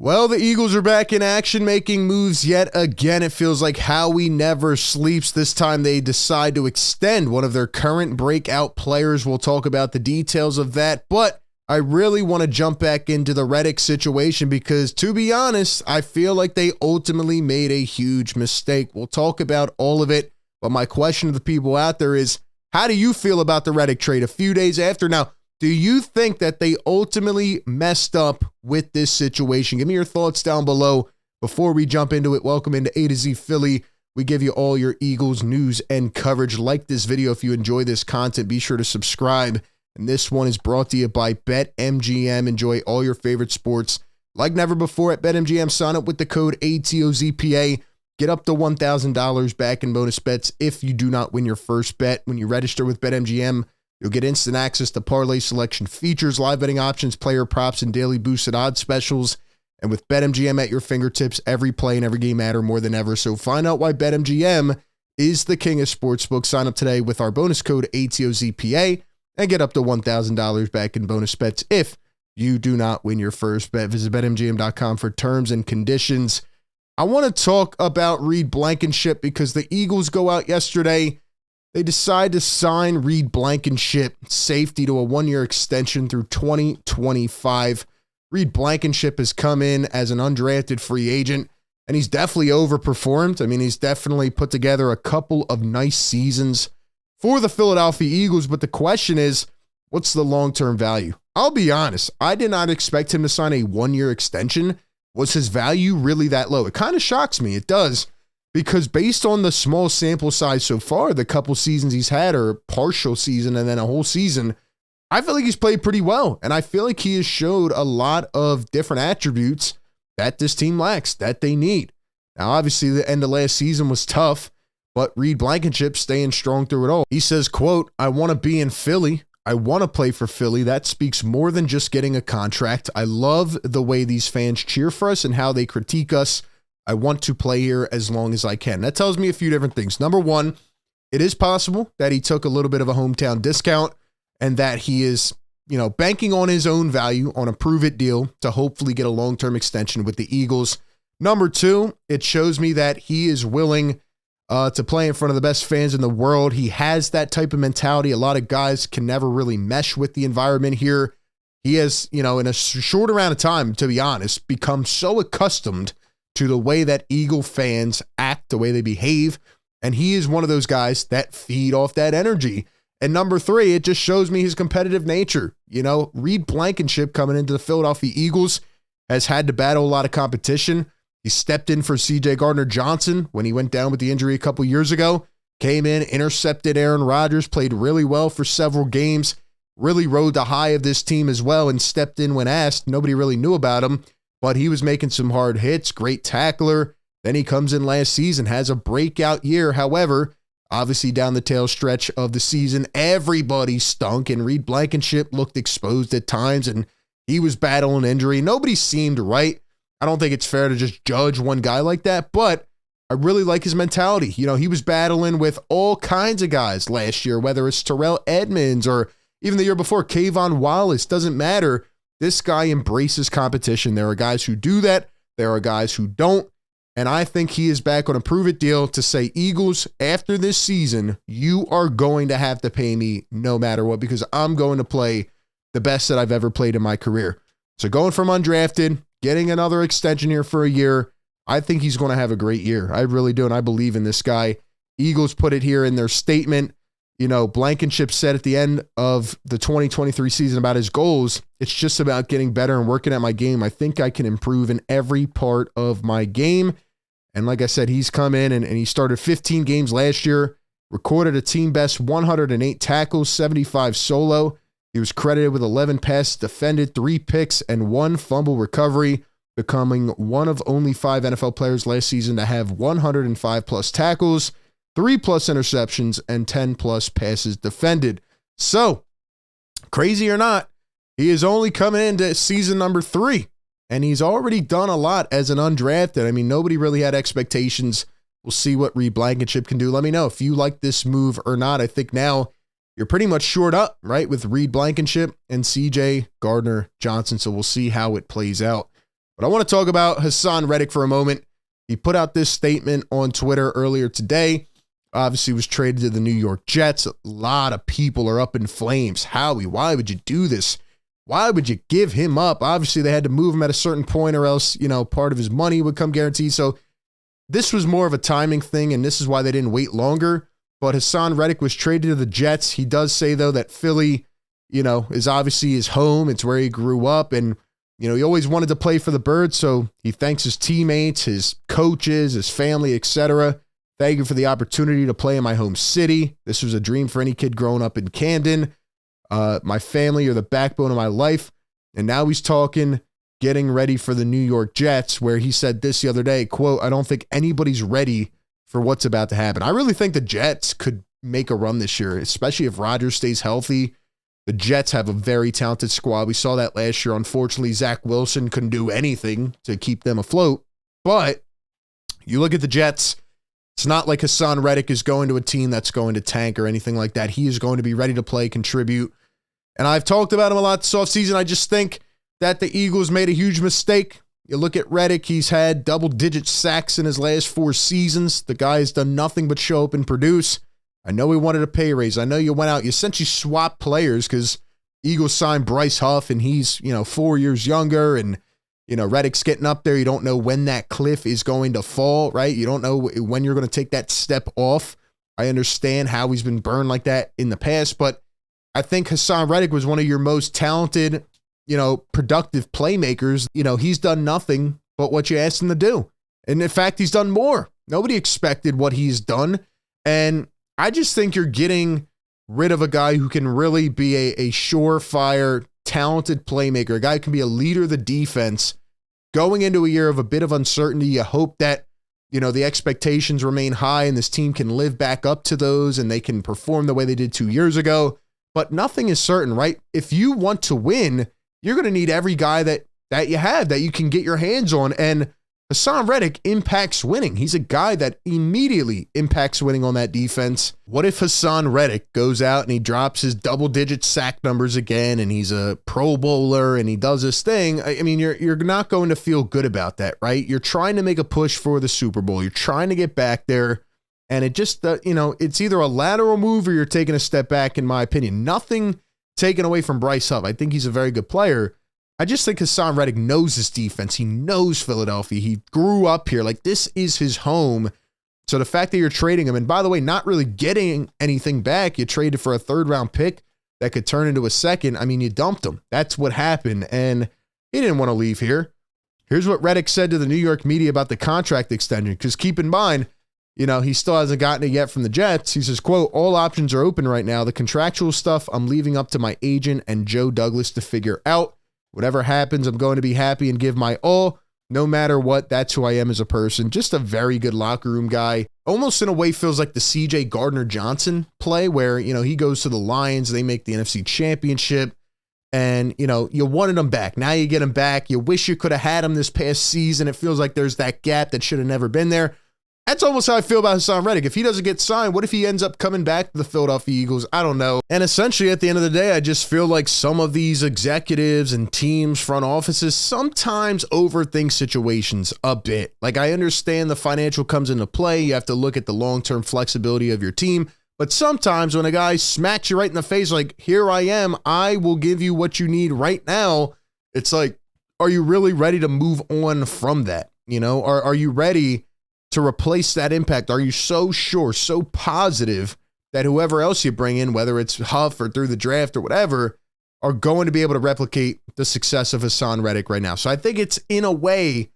Well, the Eagles are back in action, making moves yet again. It feels like Howie never sleeps. This time they decide to extend one of their current breakout players. We'll talk about the details of that, but I really want to jump back into the Reddick situation because, to be honest, I feel like they ultimately made a huge mistake. We'll talk about all of it, but my question to the people out there is, how do you feel about the Reddick trade a few days after? Now, do you think that they ultimately messed up with this situation? Give me your thoughts down below before we jump into it. Welcome into A to Z Philly. We give you all your Eagles news and coverage. Like this video if you enjoy this content. Be sure to subscribe. And this one is brought to you by BetMGM. Enjoy all your favorite sports like never before at BetMGM. Sign up with the code ATOZPA. Get up to $1,000 back in bonus bets if you do not win your first bet. When you register with BetMGM, you'll get instant access to parlay selection features, live betting options, player props, and daily boosted odds specials. And with BetMGM at your fingertips, every play and every game matter more than ever. So find out why BetMGM is the king of sportsbooks. Sign up today with our bonus code ATOZPA and get up to $1,000 back in bonus bets if you do not win your first bet. Visit BetMGM.com for terms and conditions. I want to talk about Reed Blankenship because the Eagles go out yesterday. They decide to sign Reed Blankenship, safety, to a one-year extension through 2025. Reed Blankenship has come in as an undrafted free agent, and he's definitely overperformed. I mean, he's definitely put together a couple of nice seasons for the Philadelphia Eagles, but the question is, what's the long-term value? I'll be honest, I did not expect him to sign a one-year extension. Was his value really that low? It kind of shocks me. It does. Because based on the small sample size so far, the couple seasons he's had, or a partial season and then a whole season, I feel like he's played pretty well. And I feel like he has showed a lot of different attributes that this team lacks, that they need. Now, obviously, the end of last season was tough, but Reed Blankenship staying strong through it all. He says, quote, "I want to be in Philly. I want to play for Philly. That speaks more than just getting a contract. I love the way these fans cheer for us and how they critique us. I want to play here as long as I can." That tells me a few different things. Number one, it is possible that he took a little bit of a hometown discount and that he is, banking on his own value on a prove-it deal to hopefully get a long-term extension with the Eagles. Number two, it shows me that he is willing to play in front of the best fans in the world. He has that type of mentality. A lot of guys can never really mesh with the environment here. He has, in a short amount of time, to be honest, become so accustomed to the way that Eagle fans act, the way they behave. And he is one of those guys that feed off that energy. And number three, it just shows me his competitive nature. Reed Blankenship coming into the Philadelphia Eagles has had to battle a lot of competition. He stepped in for C.J. Gardner-Johnson when he went down with the injury a couple years ago, came in, intercepted Aaron Rodgers, played really well for several games, really rode the high of this team as well, and stepped in when asked. Nobody really knew about him, but he was making some hard hits, great tackler. Then he comes in last season, has a breakout year. However, obviously down the tail stretch of the season, everybody stunk, and Reed Blankenship looked exposed at times, and he was battling injury. Nobody seemed right. I don't think it's fair to just judge one guy like that, but I really like his mentality. He was battling with all kinds of guys last year, whether it's Terrell Edmonds or even the year before, Kayvon Wallace. Doesn't matter. This guy embraces competition. There are guys who do that. There are guys who don't. And I think he is back on a prove-it deal to say, Eagles, after this season, you are going to have to pay me no matter what, because I'm going to play the best that I've ever played in my career. So going from undrafted, getting another extension here for a year, I think he's going to have a great year. I really do, and I believe in this guy. Eagles put it here in their statement. Blankenship said at the end of the 2023 season about his goals, it's just about getting better and working at my game. I think I can improve in every part of my game. And like I said, he's come in and he started 15 games last year, recorded a team best 108 tackles, 75 solo. He was credited with 11 passes defended, 3 picks, and 1 fumble recovery, becoming one of only 5 NFL players last season to have 105 plus tackles, 3 plus interceptions, and 10 plus passes defended. So, crazy or not, he is only coming into season number 3, and he's already done a lot as an undrafted. I mean, nobody really had expectations. We'll see what Reed Blankenship can do. Let me know if you like this move or not. I think now you're pretty much shored up, right, with Reed Blankenship and C.J. Gardner-Johnson, so we'll see how it plays out. But I want to talk about Haason Reddick for a moment. He put out this statement on Twitter earlier today. Obviously was traded to the New York Jets. A lot of people are up in flames. Howie, why would you do this? Why would you give him up? Obviously, they had to move him at a certain point or else, part of his money would come guaranteed. So this was more of a timing thing, and this is why they didn't wait longer. But Haason Reddick was traded to the Jets. He does say, though, that Philly, is obviously his home. It's where he grew up, and he always wanted to play for the Birds, so he thanks his teammates, his coaches, his family, etc. Thank you for the opportunity to play in my home city. This was a dream for any kid growing up in Camden. My family are the backbone of my life. And now he's talking, getting ready for the New York Jets, where he said this the other day, quote, "I don't think anybody's ready for what's about to happen." I really think the Jets could make a run this year, especially if Rodgers stays healthy. The Jets have a very talented squad. We saw that last year. Unfortunately, Zach Wilson couldn't do anything to keep them afloat. But you look at the Jets, it's not like Haason Reddick is going to a team that's going to tank or anything like that. He is going to be ready to play, contribute. And I've talked about him a lot this offseason. I just think that the Eagles made a huge mistake. You look at Reddick, he's had double-digit sacks in his last 4 seasons. The guy has done nothing but show up and produce. I know he wanted a pay raise. I know you went out, you essentially swapped players because Eagles signed Bryce Huff and he's, 4 years younger, and, Reddick's getting up there. You don't know when that cliff is going to fall, right? You don't know when you're going to take that step off. I understand how he's been burned like that in the past, but I think Haason Reddick was one of your most talented, productive playmakers. He's done nothing but what you asked him to do. And in fact, he's done more. Nobody expected what he's done. And I just think you're getting rid of a guy who can really be a surefire, talented playmaker, a guy who can be a leader of the defense. Going into a year of a bit of uncertainty, you hope that, the expectations remain high and this team can live back up to those and they can perform the way they did 2 years ago. But nothing is certain, right? If you want to win, you're going to need every guy that you have, that you can get your hands on. And Haason Reddick impacts winning. He's a guy that immediately impacts winning on that defense. What if Haason Reddick goes out and he drops his double-digit sack numbers again and he's a Pro Bowler and he does this thing? I mean, you're not going to feel good about that, right? You're trying to make a push for the Super Bowl. You're trying to get back there. And it just, it's either a lateral move or you're taking a step back, in my opinion. Nothing taken away from Bryce Huff. I think he's a very good player. I just think Haason Reddick knows his defense. He knows Philadelphia. He grew up here. Like, this is his home. So the fact that you're trading him, and by the way, not really getting anything back, you traded for a 3rd-round pick that could turn into a 2nd. I mean, you dumped him. That's what happened. And he didn't want to leave here. Here's what Reddick said to the New York media about the contract extension. Because keep in mind, he still hasn't gotten it yet from the Jets. He says, quote, "All options are open right now. The contractual stuff I'm leaving up to my agent and Joe Douglas to figure out. Whatever happens, I'm going to be happy and give my all. No matter what, that's who I am as a person." Just a very good locker room guy. Almost in a way feels like the CJ Gardner-Johnson play where, he goes to the Lions, they make the NFC Championship, and, you wanted him back. Now you get him back. You wish you could have had him this past season. It feels like there's that gap that should have never been there. That's almost how I feel about Haason Reddick. If he doesn't get signed, what if he ends up coming back to the Philadelphia Eagles? I don't know. And essentially, at the end of the day, I just feel like some of these executives and teams, front offices, sometimes overthink situations a bit. Like, I understand the financial comes into play. You have to look at the long-term flexibility of your team. But sometimes when a guy smacks you right in the face, like, "Here I am, I will give you what you need right now," it's like, are you really ready to move on from that? Are you ready to replace that impact? Are you so sure, so positive that whoever else you bring in, whether it's Huff or through the draft or whatever, are going to be able to replicate the success of Haason Reddick right now? So I think it's, in a way,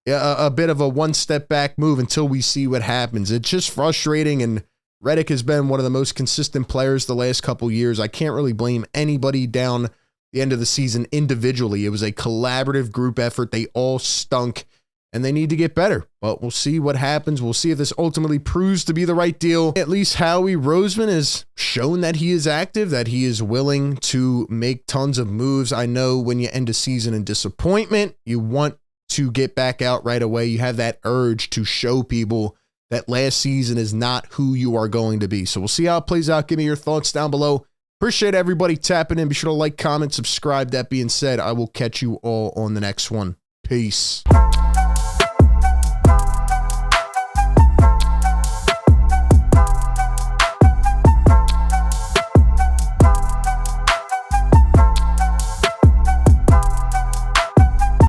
a bit of a one-step back move until we see what happens. It's just frustrating, and Reddick has been one of the most consistent players the last couple years. I can't really blame anybody down the end of the season individually. It was a collaborative group effort. They all stunk. And they need to get better. But we'll see what happens. We'll see if this ultimately proves to be the right deal. At least Howie Roseman has shown that he is active, that he is willing to make tons of moves. I know when you end a season in disappointment, you want to get back out right away. You have that urge to show people that last season is not who you are going to be. So we'll see how it plays out. Give me your thoughts down below. Appreciate everybody tapping in. Be sure to like, comment, subscribe. That being said, I will catch you all on the next one. Peace.